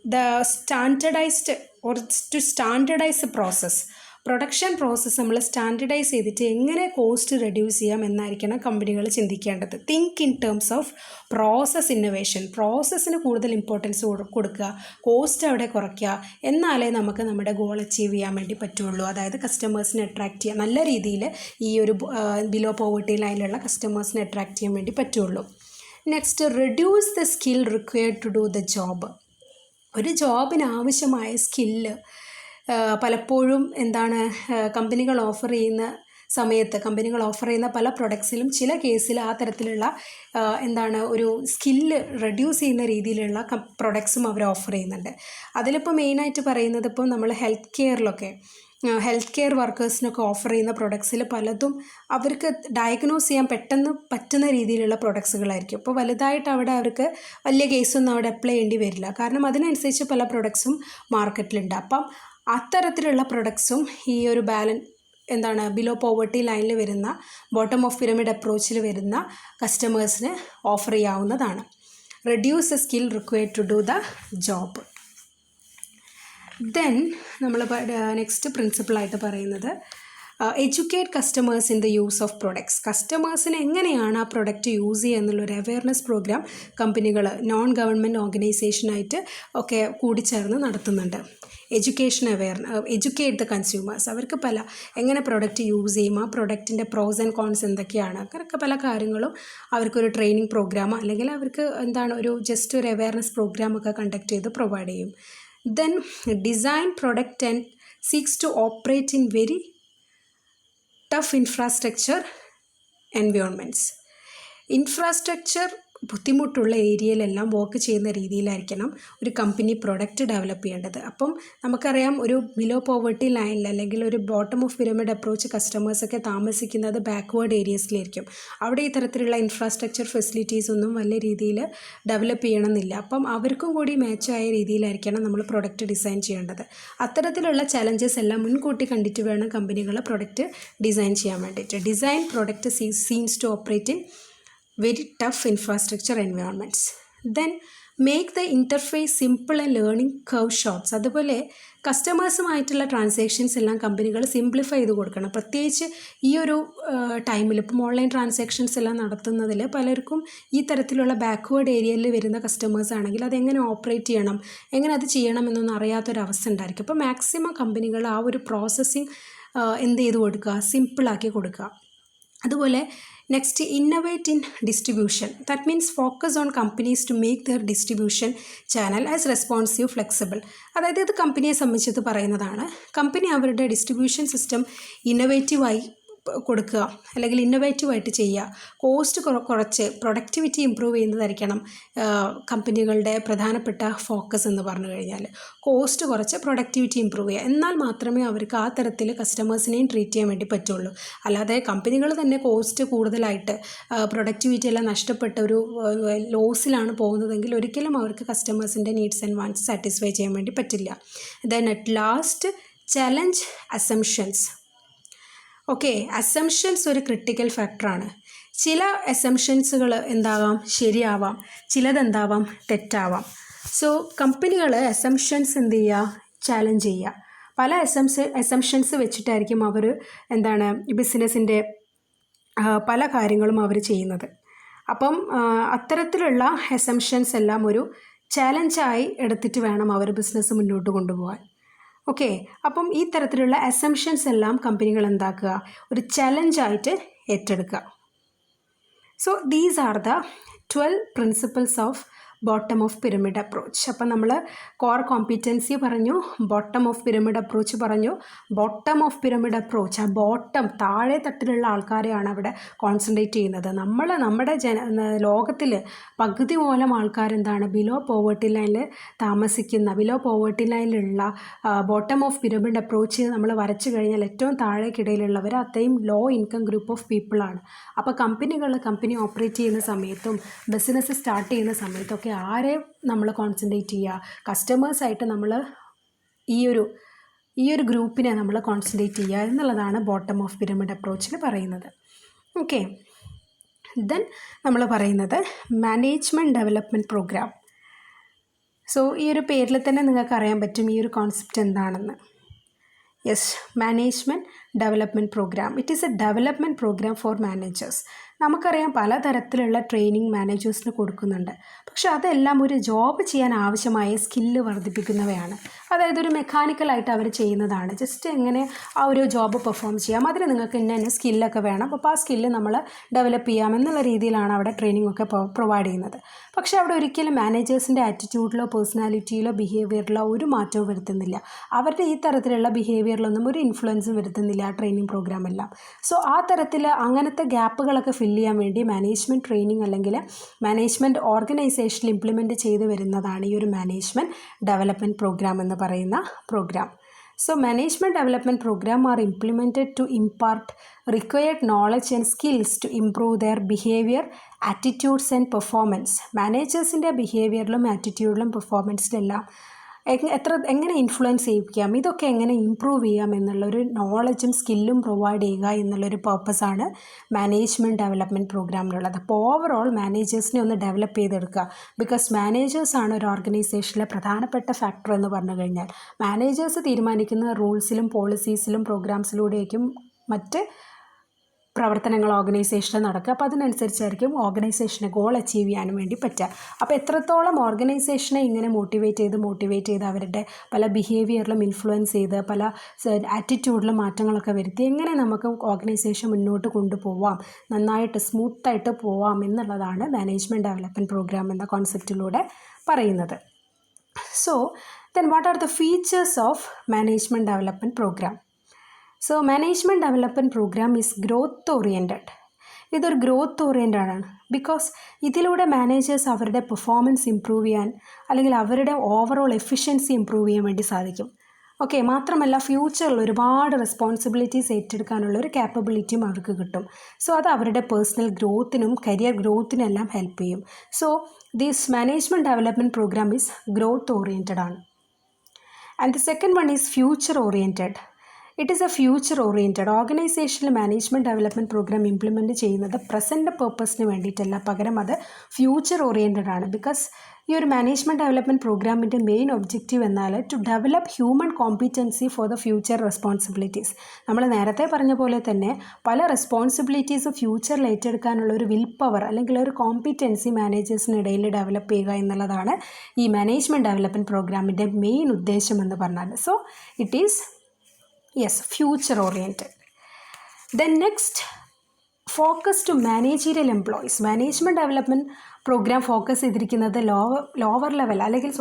the standardized or to standardize the process. Production process നമ്മൾ സ്റ്റാൻഡർഡൈസ് ചെയ്തിട്ട് എങ്ങനെ കോസ്റ്റ് റെഡ്യൂസ് ചെയ്യാം എന്നായിരിക്കണം കമ്പനികൾ ചിന്തിക്കേണ്ടത്. Think in terms of process innovation. പ്രോസസ്സിന് കൂടുതൽ importance കൊടുക്കുക, cost അവിടെ കുറയ്ക്കുക. എന്നാലേ നമുക്ക് നമ്മുടെ ഗോൾ അച്ചീവ് ചെയ്യാൻ വേണ്ടി പറ്റുള്ളൂ. അതായത് കസ്റ്റമേഴ്സിനെ അട്രാക്റ്റ് ചെയ്യുക, നല്ല രീതിയിൽ ഈ ഒരു ബിലോ പോവർട്ടി ലൈനിലുള്ള കസ്റ്റമേഴ്സിനെ അട്രാക്റ്റ് ചെയ്യാൻ വേണ്ടി പറ്റുള്ളൂ. Next, reduce the skill required to do the job. ഒരു ജോബിന് ആവശ്യമായ സ്കില്ല് പലപ്പോഴും കമ്പനികൾ ഓഫർ ചെയ്യുന്ന പല പ്രൊഡക്ട്സിലും ചില കേസിൽ ആ തരത്തിലുള്ള ഒരു സ്കില്ല് റെഡ്യൂസ് ചെയ്യുന്ന രീതിയിലുള്ള പ്രൊഡക്ട്സും അവർ ഓഫർ ചെയ്യുന്നുണ്ട്. അതിലിപ്പോൾ മെയിനായിട്ട് പറയുന്നത്, ഇപ്പോൾ നമ്മൾ ഹെൽത്ത് കെയർ വർക്കേഴ്സിനൊക്കെ ഓഫർ ചെയ്യുന്ന പ്രൊഡക്ട്സിൽ പലതും അവർക്ക് ഡയഗ്നോസ് ചെയ്യാൻ പെട്ടെന്ന് പറ്റുന്ന രീതിയിലുള്ള പ്രൊഡക്ട്സുകളായിരിക്കും. അപ്പോൾ വലുതായിട്ട് അവിടെ അവർക്ക് വലിയ കേസൊന്നും അവിടെ അപ്ലൈ ചെയ്യേണ്ടി വരില്ല. കാരണം അതിനനുസരിച്ച് പല പ്രൊഡക്ട്സും മാർക്കറ്റിലുണ്ട്. അപ്പം അത്തരത്തിലുള്ള പ്രൊഡക്ട്സും ഈ ഒരു ബിലോ പോവർട്ടി ലൈനിൽ വരുന്ന ബോട്ടം ഓഫ് പിരമിഡ് അപ്രോച്ചിൽ വരുന്ന കസ്റ്റമേഴ്സിന് ഓഫർ ചെയ്യാവുന്നതാണ്. Reduce the skill required to do the job. Then നമ്മൾ നെക്സ്റ്റ് പ്രിൻസിപ്പിളായിട്ട് പറയുന്നത് educate customers in the use of products. കസ്റ്റമേഴ്സിന് എങ്ങനെയാണ് ആ പ്രൊഡക്റ്റ് യൂസ് ചെയ്യുക എന്നുള്ളൊരു അവയർനെസ് പ്രോഗ്രാം കമ്പനികൾ നോൺ ഗവൺമെൻറ് ഓർഗനൈസേഷനായിട്ട് ഒക്കെ കൂടിച്ചേർന്ന് നടത്തുന്നുണ്ട്. Educate the consumers. അവർക്ക് എങ്ങനെ പ്രൊഡക്റ്റ് യൂസ് ചെയ്യും, ആ പ്രൊഡക്റ്റിൻ്റെ പ്രോസ് ആൻഡ് കോൺസ് എന്തൊക്കെയാണ്, അങ്ങനെയൊക്കെ പല കാര്യങ്ങളും അവർക്കൊരു ട്രെയിനിങ് പ്രോഗ്രാം അല്ലെങ്കിൽ അവർക്ക് ജസ്റ്റ് ഒരു അവയർനെസ് പ്രോഗ്രാമൊക്കെ കണ്ടക്ട് ചെയ്ത് പ്രൊവൈഡ് ചെയ്യും. Then design product and seeks to operate in very tough infrastructure environments. Infrastructure ബുദ്ധിമുട്ടുള്ള ഏരിയയിലെല്ലാം വർക്ക് ചെയ്യുന്ന രീതിയിലായിരിക്കണം ഒരു കമ്പനി പ്രൊഡക്റ്റ് ഡെവലപ്പ് ചെയ്യേണ്ടത്. അപ്പം നമുക്കറിയാം, ഒരു ബിലോ പോവർട്ടി ലൈനിൽ അല്ലെങ്കിൽ ഒരു ബോട്ടം ഓഫ് പിരമിഡ് അപ്രോച്ച് കസ്റ്റമേഴ്സൊക്കെ താമസിക്കുന്നത് ബാക്ക്വേർഡ് ഏരിയസിലായിരിക്കും. അവിടെ ഈ തരത്തിലുള്ള ഇൻഫ്രാസ്ട്രക്ചർ ഫെസിലിറ്റീസ് ഒന്നും വലിയ രീതിയിൽ ഡെവലപ്പ് ചെയ്യണമെന്നില്ല. അപ്പം അവർക്കും കൂടി മാച്ചായ രീതിയിലായിരിക്കണം നമ്മൾ പ്രൊഡക്റ്റ് ഡിസൈൻ ചെയ്യേണ്ടത്. അത്തരത്തിലുള്ള ചലഞ്ചസ് എല്ലാം മുൻകൂട്ടി കണ്ടിട്ട് വേണം കമ്പനികൾ പ്രൊഡക്റ്റ് ഡിസൈൻ ചെയ്യാൻ വേണ്ടിയിട്ട്. Design product seems to operate in very tough infrastructure environments. Then make the interface simple and learning curve shorts. അതുപോലെ കസ്റ്റമേഴ്സുമായിട്ടുള്ള ട്രാൻസാക്ഷൻസ് എല്ലാം കമ്പനികൾ സിംപ്ലിഫൈ ചെയ്ത് കൊടുക്കണം. പ്രത്യേകിച്ച് ഈ ഒരു ടൈമിൽ ഇപ്പം ഓൺലൈൻ ട്രാൻസാക്ഷൻസ് എല്ലാം നടത്തുന്നതിൽ പലർക്കും ഈ തരത്തിലുള്ള ബാക്ക്വേർഡ് ഏരിയയിൽ വരുന്ന കസ്റ്റമേഴ്സ് ആണെങ്കിൽ അതെങ്ങനെ ഓപ്പറേറ്റ് ചെയ്യണം, എങ്ങനെ അത് ചെയ്യണം എന്നൊന്നും അറിയാത്തൊരവസ്ഥ ഉണ്ടായിരിക്കും. അപ്പോൾ മാക്സിമം കമ്പനികൾ ആ ഒരു പ്രോസസ്സിങ് എന്ത് ചെയ്ത് കൊടുക്കുക, സിമ്പിളാക്കി കൊടുക്കുക. അതുപോലെ next, innovate in distribution. That means focus on companies to make their distribution channel as responsive, flexible. അതായത് ഇത് കമ്പനിയെ സംബന്ധിച്ചത് പറയുന്നതാണ്. കമ്പനി അവരുടെ ഡിസ്ട്രിബ്യൂഷൻ സിസ്റ്റം ഇന്നോവേറ്റീവായി കൊടുക്കുക അല്ലെങ്കിൽ ഇന്നോവേറ്റീവായിട്ട് ചെയ്യുക. കോസ്റ്റ് കുറച്ച് പ്രൊഡക്ടിവിറ്റി ഇമ്പ്രൂവ് ചെയ്യുന്നതായിരിക്കണം കമ്പനികളുടെ പ്രധാനപ്പെട്ട ഫോക്കസ് എന്ന് പറഞ്ഞു കഴിഞ്ഞാൽ. കോസ്റ്റ് കുറച്ച് പ്രൊഡക്ടിവിറ്റി ഇമ്പ്രൂവ് ചെയ്യുക. എന്നാൽ മാത്രമേ അവർക്ക് ആ തരത്തിൽ കസ്റ്റമേഴ്സിനെയും ട്രീറ്റ് ചെയ്യാൻ വേണ്ടി പറ്റുള്ളൂ. അല്ലാതെ കമ്പനികൾ തന്നെ കോസ്റ്റ് കൂടുതലായിട്ട് പ്രൊഡക്ടിവിറ്റി എല്ലാം നഷ്ടപ്പെട്ട ഒരു ലോസിലാണ് പോകുന്നതെങ്കിൽ ഒരിക്കലും അവർക്ക് കസ്റ്റമേഴ്സിൻ്റെ നീഡ്സ് ആൻഡ് വാണ്ട്സ് സാറ്റിസ്ഫൈ ചെയ്യാൻ വേണ്ടി പറ്റില്ല. Then at last, challenge assumptions. Okay, assumptions ഒരു ക്രിട്ടിക്കൽ ഫാക്ടറാണ്. ചില അസംഷൻസുകൾ എന്താവാം, ശരിയാവാം, ചിലതെന്താവാം, തെറ്റാവാം. സോ കമ്പനികൾ അസംഷൻസ് എന്ത് ചെയ്യുക, ചാലഞ്ച് ചെയ്യുക. പല അസംഷൻസ് വെച്ചിട്ടായിരിക്കും അവർ ബിസിനസ്സിൻ്റെ പല കാര്യങ്ങളും അവർ ചെയ്യുന്നത്. അപ്പം അത്തരത്തിലുള്ള അസംഷൻസ് എല്ലാം ഒരു ചാലഞ്ചായി എടുത്തിട്ട് വേണം അവർ ബിസിനസ് മുന്നോട്ട് കൊണ്ടുപോകാൻ. ഓക്കെ, അപ്പം ഈ തരത്തിലുള്ള അസംഷൻസ് എല്ലാം കമ്പനികൾ എന്താക്കുക, ഒരു ചലഞ്ചായിട്ട് ഏറ്റെടുക്കുക. So these are the 12 principles of bottom of pyramid approach. അപ്പം നമ്മൾ കോർ കോമ്പിറ്റൻസി പറഞ്ഞു, ബോട്ടം ഓഫ് പിരമിഡ് അപ്രോച്ച് പറഞ്ഞു. ബോട്ടം ഓഫ് പിരമിഡ് അപ്രോച്ച്, ആ ബോട്ടം താഴെ തട്ടിലുള്ള ആൾക്കാരെയാണ് അവിടെ കോൺസെൻട്രേറ്റ് ചെയ്യുന്നത്. നമ്മുടെ ലോകത്തിൽ പകുതി മൂലം ആൾക്കാരെന്താണ്, ബിലോ പോവേർട്ടി ലൈനിൽ താമസിക്കുന്ന, below poverty ലൈനിലുള്ള bottom of pyramid approach നമ്മൾ വരച്ചു കഴിഞ്ഞാൽ ഏറ്റവും താഴേക്കിടയിലുള്ളവർ അത്രയും ലോ ഇൻകം ഗ്രൂപ്പ് ഓഫ് പീപ്പിളാണ്. അപ്പോൾ കമ്പനി ഓപ്പറേറ്റ് ചെയ്യുന്ന സമയത്തും ബിസിനസ് സ്റ്റാർട്ട് ചെയ്യുന്ന സമയത്തൊക്കെ ആരെ നമ്മൾ കോൺസെൻട്രേറ്റ് ചെയ്യുക, കസ്റ്റമേഴ്സായിട്ട് നമ്മൾ ഈ ഒരു ഗ്രൂപ്പിനെ നമ്മൾ കോൺസെൻട്രേറ്റ് ചെയ്യുക എന്നുള്ളതാണ് ബോട്ടം ഓഫ് പിരമിഡ് അപ്രോച്ചിൽ പറയുന്നത്. ഓക്കെ, ദെൻ നമ്മൾ പറയുന്നത് മാനേജ്മെൻറ്റ് ഡെവലപ്മെൻറ്റ് പ്രോഗ്രാം. സോ ഈ ഒരു പേരിൽ തന്നെ നിങ്ങൾക്ക് അറിയാൻ പറ്റും ഈ ഒരു കോൺസെപ്റ്റ് എന്താണെന്ന്. Yes, management development program. It is a development program for managers. നമുക്കറിയാം പലതരത്തിലുള്ള ട്രെയിനിങ് മാനേജേഴ്സിന് കൊടുക്കുന്നുണ്ട്. പക്ഷെ അതെല്ലാം ഒരു ജോബ് ചെയ്യാൻ ആവശ്യമായ സ്കില്ല് വർദ്ധിപ്പിക്കുന്നവയാണ്. അതായത് ഒരു മെക്കാനിക്കലായിട്ട് അവർ ചെയ്യുന്നതാണ്. ജസ്റ്റ് എങ്ങനെ ആ ഒരു ജോബ് പെർഫോം ചെയ്യാം, അതിന് നിങ്ങൾക്ക് ഇന്ന സ്കില്ലൊക്കെ വേണം, അപ്പോൾ ആ സ്കില്ല് നമ്മൾ ഡെവലപ്പ് ചെയ്യാം എന്നുള്ള രീതിയിലാണ് അവിടെ ട്രെയിനിങ് ഒക്കെ പ്രൊവൈഡ് ചെയ്യുന്നത്. പക്ഷേ അവിടെ ഒരിക്കലും മാനേജേഴ്സിൻ്റെ ആറ്റിറ്റ്യൂഡിലോ പേഴ്സണാലിറ്റിയിലോ ബിഹേവിയറിലോ ഒരു മാറ്റവും വരുത്തുന്നില്ല. അവരുടെ ഈ തരത്തിലുള്ള ബിഹേവിയറിലൊന്നും ഒരു ഇൻഫ്ലുവൻസും വരുത്തുന്നില്ല ആ ട്രെയിനിങ് പ്രോഗ്രാം എല്ലാം. സോ ആ തരത്തിൽ അങ്ങനത്തെ ഗ്യാപ്പുകളൊക്കെ ഫില്ല് ചെയ്യാൻ വേണ്ടി മാനേജ്മെൻറ്റ് ട്രെയിനിങ് അല്ലെങ്കിൽ മാനേജ്മെൻറ്റ് ഓർഗനൈസേഷനിൽ ഇംപ്ലിമെൻറ്റ് ചെയ്ത് വരുന്നതാണ് ഈ ഒരു മാനേജ്മെൻറ്റ് ഡെവലപ്മെൻറ്റ് പ്രോഗ്രാം എന്ന് പറയുന്ന programme. So management development program are implemented to impart required knowledge and skills to improve their behavior, attitudes and performance. മാനേജേഴ്സിൻ്റെ ബിഹേവിയറിലും ആറ്റിറ്റ്യൂഡിലും പെർഫോമൻസിലെല്ലാം എങ്ങനെ ഇൻഫ്ലുവൻസ് ചെയ്യിപ്പിക്കാം, ഇതൊക്കെ എങ്ങനെ ഇമ്പ്രൂവ് ചെയ്യാം എന്നുള്ളൊരു നോളജും സ്കില്ലും പ്രൊവൈഡ് ചെയ്യുക എന്നുള്ളൊരു പർപ്പസാണ് മാനേജ്മെൻറ്റ് ഡെവലപ്മെൻറ്റ് പ്രോഗ്രാമിലുള്ളത്. അപ്പോൾ ഓവറോൾ മാനേജേഴ്സിനെ ഒന്ന് ഡെവലപ്പ് ചെയ്തെടുക്കുക. ബിക്കോസ് മാനേജേഴ്സാണ് ഒരു ഓർഗനൈസേഷനിലെ പ്രധാനപ്പെട്ട ഫാക്ടർ എന്ന് പറഞ്ഞു കഴിഞ്ഞാൽ. മാനേജേഴ്സ് തീരുമാനിക്കുന്ന റൂൾസിലും പോളിസീസിലും പ്രോഗ്രാംസിലൂടെയൊക്കെയും മറ്റ് പ്രവർത്തനങ്ങൾ ഓർഗനൈസേഷനിൽ നടക്കുക. അപ്പോൾ അതിനനുസരിച്ചായിരിക്കും ഓർഗനൈസേഷനെ ഗോൾ അച്ചീവ് ചെയ്യാനും വേണ്ടി പറ്റുക. അപ്പോൾ എത്രത്തോളം ഓർഗനൈസേഷനെ ഇങ്ങനെ മോട്ടിവേറ്റ് ചെയ്ത് അവരുടെ പല ബിഹേവിയറിലും ഇൻഫ്ലുവൻസ് ചെയ്ത് പല ആറ്റിറ്റ്യൂഡിലും മാറ്റങ്ങളൊക്കെ വരുത്തി എങ്ങനെ നമുക്ക് ഓർഗനൈസേഷൻ മുന്നോട്ട് കൊണ്ടുപോവാം, നന്നായിട്ട് സ്മൂത്തായിട്ട് പോവാം എന്നുള്ളതാണ് മാനേജ്മെൻറ്റ് ഡെവലപ്മെൻറ്റ് പ്രോഗ്രാം എന്ന കോൺസെപ്റ്റിലൂടെ പറയുന്നത്. So then what are the features of management development program? So management development program is growth oriented. ഇതൊരു ഗ്രോത്ത് ഓറിയൻറ്റഡ് ആണ്. ബിക്കോസ് ഇതിലൂടെ മാനേജേഴ്സ് അവരുടെ പെർഫോമൻസ് ഇമ്പ്രൂവ് ചെയ്യാൻ അല്ലെങ്കിൽ അവരുടെ ഓവറോൾ എഫിഷ്യൻസി ഇമ്പ്രൂവ് ചെയ്യാൻ വേണ്ടി സാധിക്കും. ഓക്കെ, മാത്രമല്ല ഫ്യൂച്ചറിൽ ഒരുപാട് റെസ്പോൺസിബിലിറ്റീസ് ഏറ്റെടുക്കാനുള്ള ഒരു ക്യാപ്പബിലിറ്റിയും അവർക്ക് കിട്ടും. സോ അത് അവരുടെ പേഴ്സണൽ ഗ്രോത്തിനും കരിയർ ഗ്രോത്തിനും എല്ലാം ഹെൽപ്പ് ചെയ്യും. So this management development program is growth oriented ആണ്. And the second one is future oriented. It is A future oriented. ഓർഗനൈസേഷനിൽ മാനേജ്മെൻറ്റ് ഡെവലപ്മെൻറ്റ് പ്രോഗ്രാം ഇംപ്ലിമെൻറ്റ് ചെയ്യുന്നത് പ്രസൻറ്റ് പേർപ്പസിന് വേണ്ടിയിട്ടല്ല, പകരം അത് ഫ്യൂച്ചർ ഓറിയൻറ്റഡ് ആണ്. ബിക്കോസ് ഈ ഒരു മാനേജ്മെൻറ്റ് ഡെവലപ്മെൻറ്റ് പ്രോഗ്രാമിൻ്റെ മെയിൻ ഒബ്ജക്റ്റീവ് എന്നാൽ to develop human competency for the future responsibilities. നമ്മൾ നേരത്തെ പറഞ്ഞ പോലെ തന്നെ പല റെസ്പോൺസിബിലിറ്റീസ് ഫ്യൂച്ചറിൽ ഏറ്റെടുക്കാനുള്ള ഒരു വിൽ പവർ അല്ലെങ്കിൽ ഒരു കോമ്പിറ്റൻസി മാനേജേഴ്സിനിടയിൽ ഡെവലപ്പ് ചെയ്യുക എന്നുള്ളതാണ് ഈ മാനേജ്മെൻറ്റ് ഡെവലപ്മെൻറ്റ് പ്രോഗ്രാമിൻ്റെ മെയിൻ ഉദ്ദേശം എന്ന് പറഞ്ഞാൽ. So it is future oriented. Then next, focus to managerial employees. Management development program focus ചെയ്തിരിക്കുന്നത് ലോവർ ലെവൽ അല്ലെങ്കിൽ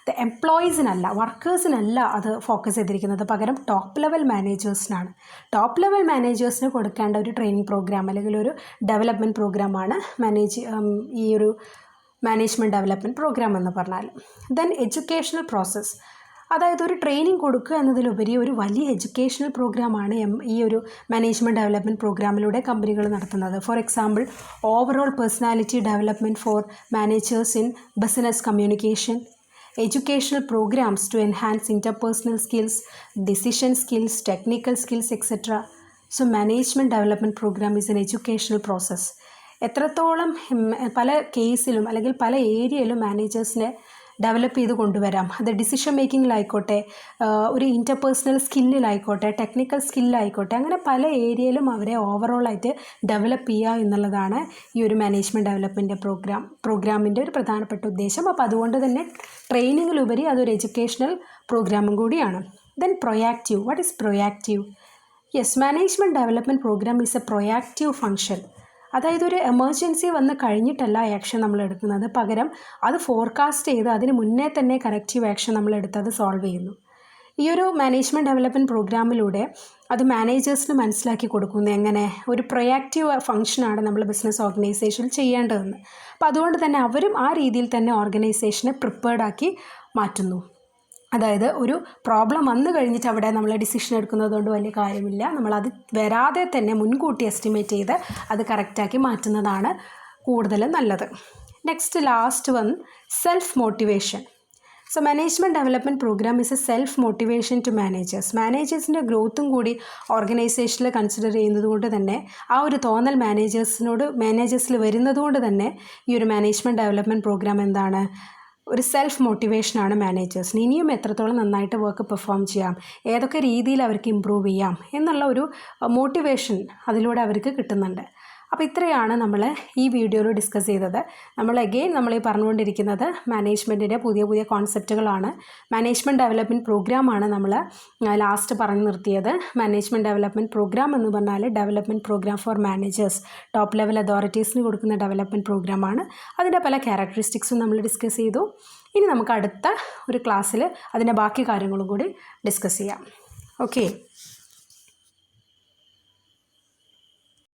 ദ എംപ്ലോയീസിനല്ല, വർക്കേഴ്സിനല്ല അത് ഫോക്കസ് ചെയ്തിരിക്കുന്നത്, പകരം ടോപ്പ് ലെവൽ മാനേജേഴ്സിനാണ്. ടോപ്പ് ലെവൽ മാനേജേഴ്സിന് കൊടുക്കേണ്ട ഒരു ട്രെയിനിങ് പ്രോഗ്രാം അല്ലെങ്കിൽ ഒരു ഡെവലപ്മെൻറ്റ് പ്രോഗ്രാമാണ് ഈ ഒരു മാനേജ്മെൻറ്റ് ഡെവലപ്മെൻറ്റ് പ്രോഗ്രാം എന്ന് പറഞ്ഞാൽ. ദെൻ എഡ്യൂക്കേഷണൽ പ്രോസസ്സ്, അതായത് ഒരു ട്രെയിനിങ് കൊടുക്കുക എന്നതിലുപരി ഒരു വലിയ എഡ്യൂക്കേഷണൽ പ്രോഗ്രാമാണ് ഈ ഒരു മാനേജ്മെൻറ്റ് ഡെവലപ്മെൻറ്റ് പ്രോഗ്രാമിലൂടെ കമ്പനികൾ നടത്തുന്നത്. For example, overall personality development four managers in business communication, educational programs to enhance interpersonal skills, decision skills, technical skills, etc. So management development program is an educational process. എത്രത്തോളം പല കേസിലും അല്ലെങ്കിൽ പല ഏരിയയിലും മാനേജേഴ്സിനെ develop ചെയ്ത് കൊണ്ടുവരാം, അത് ഡിസിഷൻ മേക്കിങ്ങിലായിക്കോട്ടെ, ഒരു ഇൻ്റർപേഴ്സണൽ സ്കില്ലിലായിക്കോട്ടെ, ടെക്നിക്കൽ സ്കില്ലായിക്കോട്ടെ, അങ്ങനെ പല ഏരിയയിലും അവരെ ഓവറോളായിട്ട് ഡെവലപ്പ് ചെയ്യുക എന്നുള്ളതാണ് ഈ ഒരു മാനേജ്മെൻറ്റ് ഡെവലപ്മെൻറ്റ് പ്രോഗ്രാമിൻ്റെ ഒരു പ്രധാനപ്പെട്ട ഉദ്ദേശം. അപ്പോൾ അതുകൊണ്ട് തന്നെ ട്രെയിനിങ്ങിലുപരി അതൊരു എഡ്യൂക്കേഷണൽ പ്രോഗ്രാമും കൂടിയാണ്. Then proactive. What is proactive? Yes, management development program is a proactive function. അതായത് ഒരു എമർജൻസി വന്ന് കഴിഞ്ഞിട്ടല്ല ആക്ഷൻ നമ്മൾ എടുക്കുന്നത്, പകരം അത് ഫോർകാസ്റ്റ് ചെയ്ത് അതിന് മുന്നേ തന്നെ കറക്റ്റീവ് ആക്ഷൻ നമ്മൾ എടുത്ത് അത് സോൾവ് ചെയ്യുന്നു. ഈ ഒരു മാനേജ്മെൻറ്റ് ഡെവലപ്മെൻറ്റ് പ്രോഗ്രാമിലൂടെ അത് മാനേജേഴ്സിന് മനസ്സിലാക്കി കൊടുക്കുന്നു എങ്ങനെ ഒരു പ്രൊയാക്റ്റീവ് ഫംഗ്ഷനാണ് നമ്മൾ ബിസിനസ് ഓർഗനൈസേഷനിൽ ചെയ്യേണ്ടതെന്ന്. അപ്പോൾ അതുകൊണ്ട് തന്നെ അവരും ആ രീതിയിൽ തന്നെ ഓർഗനൈസേഷനെ പ്രിപ്പയർഡാക്കി മാറ്റുന്നു. അതായത് ഒരു പ്രോബ്ലം വന്നു കഴിഞ്ഞിട്ട് അവിടെ നമ്മൾ ഡിസിഷൻ എടുക്കുന്നത് കൊണ്ട് വലിയ കാര്യമില്ല, നമ്മളത് വരാതെ തന്നെ മുൻകൂട്ടി എസ്റ്റിമേറ്റ് ചെയ്ത് അത് കറക്റ്റാക്കി മാറ്റുന്നതാണ് കൂടുതൽ നല്ലത്. Next last one, self motivation. So management development programme is A self motivation to managers. മാനേജേഴ്സിൻ്റെ ഗ്രോത്തും കൂടി ഓർഗനൈസേഷനിൽ കൺസിഡർ ചെയ്യുന്നത് കൊണ്ട് തന്നെ ആ ഒരു തോന്നൽ മാനേജേഴ്സിൽ വരുന്നത് കൊണ്ട് തന്നെ ഈ ഒരു മാനേജ്മെൻറ്റ് ഡെവലപ്മെൻറ്റ് പ്രോഗ്രാം എന്താണ്, ഒരു സെൽഫ് മോട്ടിവേഷനാണ് മാനേജേഴ്സിന്. ഇനിയും എത്രത്തോളം നന്നായിട്ട് വർക്ക് പെർഫോം ചെയ്യാം, ഏതൊക്കെ രീതിയിൽ അവർക്ക് ഇമ്പ്രൂവ് ചെയ്യാം എന്നുള്ള ഒരു മോട്ടിവേഷൻ അതിലൂടെ അവർക്ക് കിട്ടുന്നുണ്ട്. അപ്പോൾ ഇത്രയാണ് നമ്മൾ ഈ വീഡിയോയിൽ ഡിസ്കസ് ചെയ്തത്. നമ്മൾ ഈ പറഞ്ഞുകൊണ്ടിരിക്കുന്നത് മാനേജ്മെൻറ്റിൻ്റെ പുതിയ പുതിയ കോൺസെപ്റ്റുകളാണ്. മാനേജ്മെൻറ്റ് ഡെവലപ്മെൻറ്റ് പ്രോഗ്രാമാണ് നമ്മൾ ലാസ്റ്റ് പറഞ്ഞു നിർത്തിയത്. മാനേജ്മെൻറ്റ് ഡെവലപ്മെൻറ്റ് പ്രോഗ്രാം എന്ന് പറഞ്ഞാൽ development program for managers, top level അതോറിറ്റീസിന് കൊടുക്കുന്ന ഡെവലപ്മെൻറ്റ് പ്രോഗ്രാമാണ്. അതിൻ്റെ പല ക്യാരക്ടറിസ്റ്റിക്സും നമ്മൾ ഡിസ്കസ് ചെയ്തു. ഇനി നമുക്ക് അടുത്ത ഒരു ക്ലാസ്സിൽ അതിൻ്റെ ബാക്കി കാര്യങ്ങളും കൂടി ഡിസ്കസ് ചെയ്യാം. ഓക്കെ.